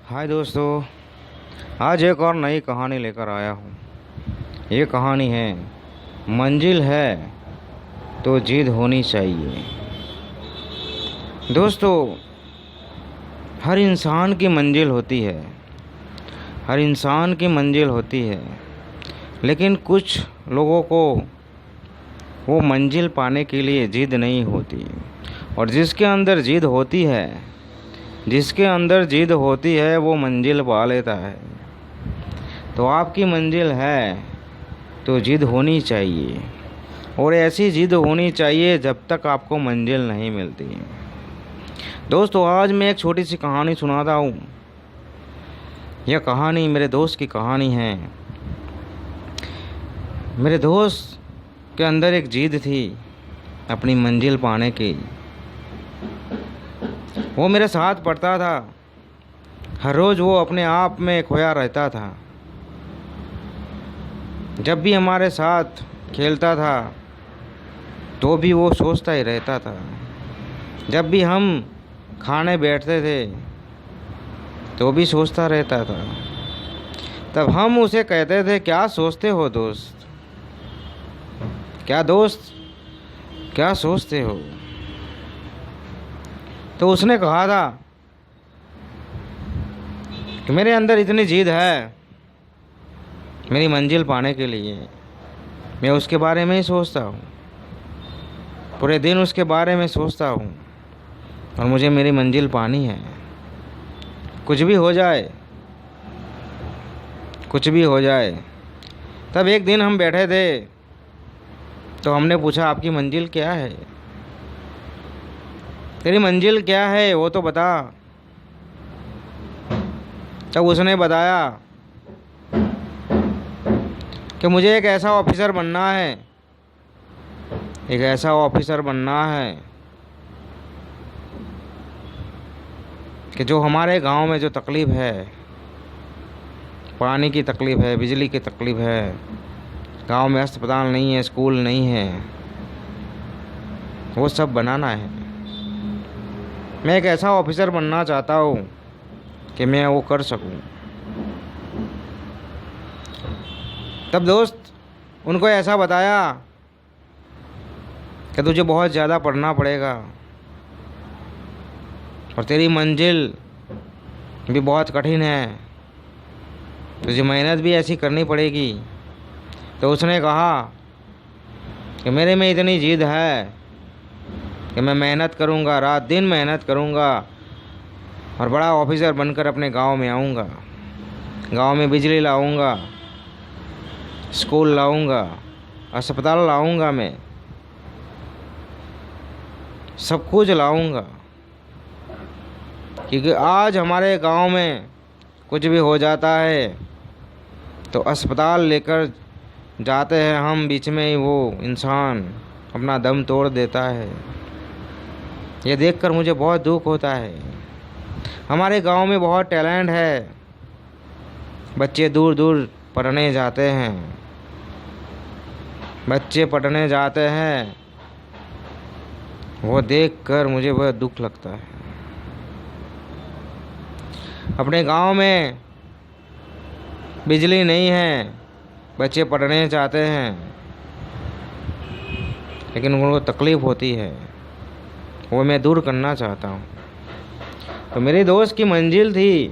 हाय दोस्तों, आज एक और नई कहानी लेकर आया हूँ। ये कहानी है मंजिल है तो जिद होनी चाहिए। दोस्तों, हर इंसान की मंजिल होती है, हर इंसान की मंजिल होती है, लेकिन कुछ लोगों को वो मंजिल पाने के लिए जिद नहीं होती। और जिसके अंदर जिद होती है, जिसके अंदर जिद होती है वो मंजिल पा लेता है। तो आपकी मंजिल है तो जिद होनी चाहिए, और ऐसी जिद होनी चाहिए जब तक आपको मंजिल नहीं मिलती। दोस्तों, आज मैं एक छोटी सी कहानी सुनाता हूँ। यह कहानी मेरे दोस्त की कहानी है। मेरे दोस्त के अंदर एक जिद थी अपनी मंजिल पाने की। वो मेरे साथ पढ़ता था, हर रोज़ वो अपने आप में खोया रहता था। जब भी हमारे साथ खेलता था तो भी वो सोचता ही रहता था। जब भी हम खाने बैठते थे तो भी सोचता रहता था। तब हम उसे कहते थे, क्या सोचते हो दोस्त, क्या दोस्त, क्या सोचते हो? तो उसने कहा था कि मेरे अंदर इतनी जिद है मेरी मंजिल पाने के लिए, मैं उसके बारे में ही सोचता हूँ, पूरे दिन उसके बारे में सोचता हूँ, और मुझे मेरी मंजिल पानी है। कुछ भी हो जाए, कुछ भी हो जाए। तब एक दिन हम बैठे थे तो हमने पूछा, आपकी मंजिल क्या है? तेरी मंजिल क्या है वो तो बता। तब उसने बताया कि मुझे एक ऐसा ऑफिसर बनना है, एक ऐसा ऑफिसर बनना है कि जो हमारे गांव में जो तकलीफ़ है, पानी की तकलीफ़ है, बिजली की तकलीफ़ है, गांव में अस्पताल नहीं है, स्कूल नहीं है, वो सब बनाना है। मैं एक ऐसा ऑफिसर बनना चाहता हूँ कि मैं वो कर सकूँ। तब दोस्त उनको ऐसा बताया कि तुझे बहुत ज़्यादा पढ़ना पड़ेगा और तेरी मंजिल भी बहुत कठिन है, तुझे मेहनत भी ऐसी करनी पड़ेगी। तो उसने कहा कि मेरे में इतनी जिद है कि मैं मेहनत करूँगा, रात दिन मेहनत करूँगा और बड़ा ऑफिसर बनकर अपने गांव में आऊँगा। गांव में बिजली लाऊँगा, स्कूल लाऊँगा, अस्पताल लाऊँगा, मैं सब कुछ लाऊँगा। क्योंकि आज हमारे गांव में कुछ भी हो जाता है तो अस्पताल लेकर जाते हैं हम, बीच में ही वो इंसान अपना दम तोड़ देता है। ये देखकर मुझे बहुत दुख होता है। हमारे गांव में बहुत टैलेंट है, बच्चे दूर दूर पढ़ने जाते हैं, बच्चे पढ़ने जाते हैं, वो देखकर मुझे बहुत दुख लगता है। अपने गांव में बिजली नहीं है, बच्चे पढ़ने जाते हैं, लेकिन उनको तकलीफ़ होती है, वो मैं दूर करना चाहता हूँ। तो मेरे दोस्त की मंजिल थी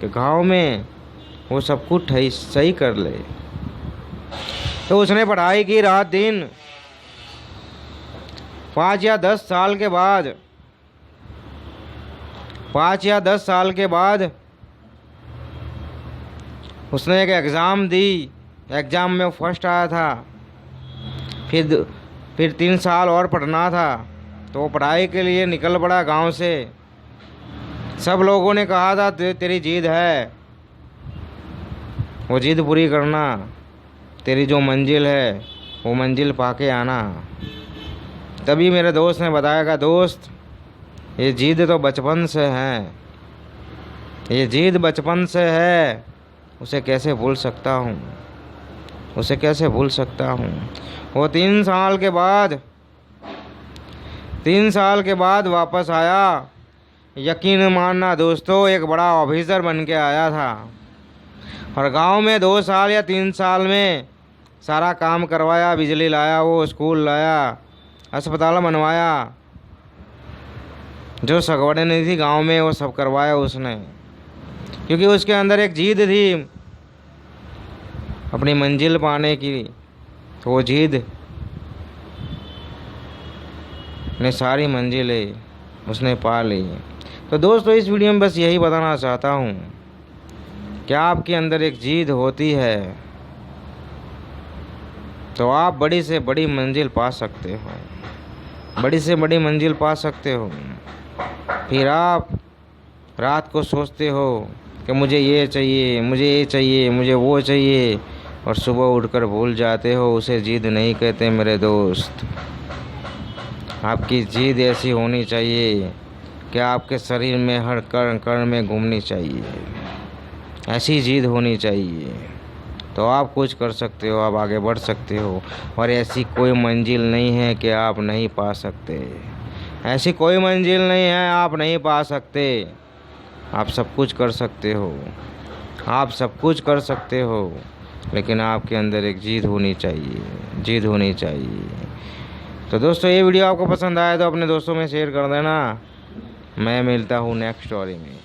कि गांव में वो सब कुछ सही कर ले। तो उसने पढ़ाई की रात दिन। 5 या 10 साल के बाद, 5 या 10 साल के बाद उसने एक एग्ज़ाम दी। एग्ज़ाम में फर्स्ट आया था। फिर 3 साल और पढ़ना था, तो वो पढ़ाई के लिए निकल पड़ा गांव से। सब लोगों ने कहा था तेरी जिद है, वो जिद पूरी करना, तेरी जो मंजिल है वो मंजिल पाके आना। तभी मेरे दोस्त ने बताया कि दोस्त, ये जिद तो बचपन से है, ये जिद बचपन से है, उसे कैसे भूल सकता हूँ, उसे कैसे भूल सकता हूँ। वो 3 साल के बाद वापस आया यकीन मानना दोस्तों, एक बड़ा ऑफिसर बन के आया था और गांव में 2 साल या 3 साल में सारा काम करवाया, बिजली लाया, वो स्कूल लाया, अस्पताल बनवाया, जो सगवड़े नहीं थी गांव में वो सब करवाया उसने, क्योंकि उसके अंदर एक जिद थी अपनी मंजिल पाने की। तो वो जिद ने सारी मंजिलें उसने पा ली। तो दोस्तों इस वीडियो में बस यही बताना चाहता हूँ कि आपके अंदर एक जिद होती है तो आप बड़ी से बड़ी मंजिल पा सकते हो, बड़ी से बड़ी मंजिल पा सकते हो। फिर आप रात को सोचते हो कि मुझे ये चाहिए, मुझे ये चाहिए, मुझे वो चाहिए, और सुबह उठकर भूल जाते हो। उसे जिद नहीं कहते मेरे दोस्त। आपकी जिद ऐसी होनी चाहिए कि आपके शरीर में हर कण कण में घूमनी चाहिए, ऐसी जिद होनी चाहिए तो आप कुछ कर सकते हो, आप आगे बढ़ सकते हो। और ऐसी कोई मंजिल नहीं है कि आप नहीं पा सकते, ऐसी कोई मंजिल नहीं है आप नहीं पा सकते। आप सब कुछ कर सकते हो, आप सब कुछ कर सकते हो, लेकिन आपके अंदर एक जिद होनी चाहिए, जिद होनी चाहिए। तो दोस्तों ये वीडियो आपको पसंद आया तो अपने दोस्तों में शेयर कर देना। मैं मिलता हूँ नेक्स्ट स्टोरी में।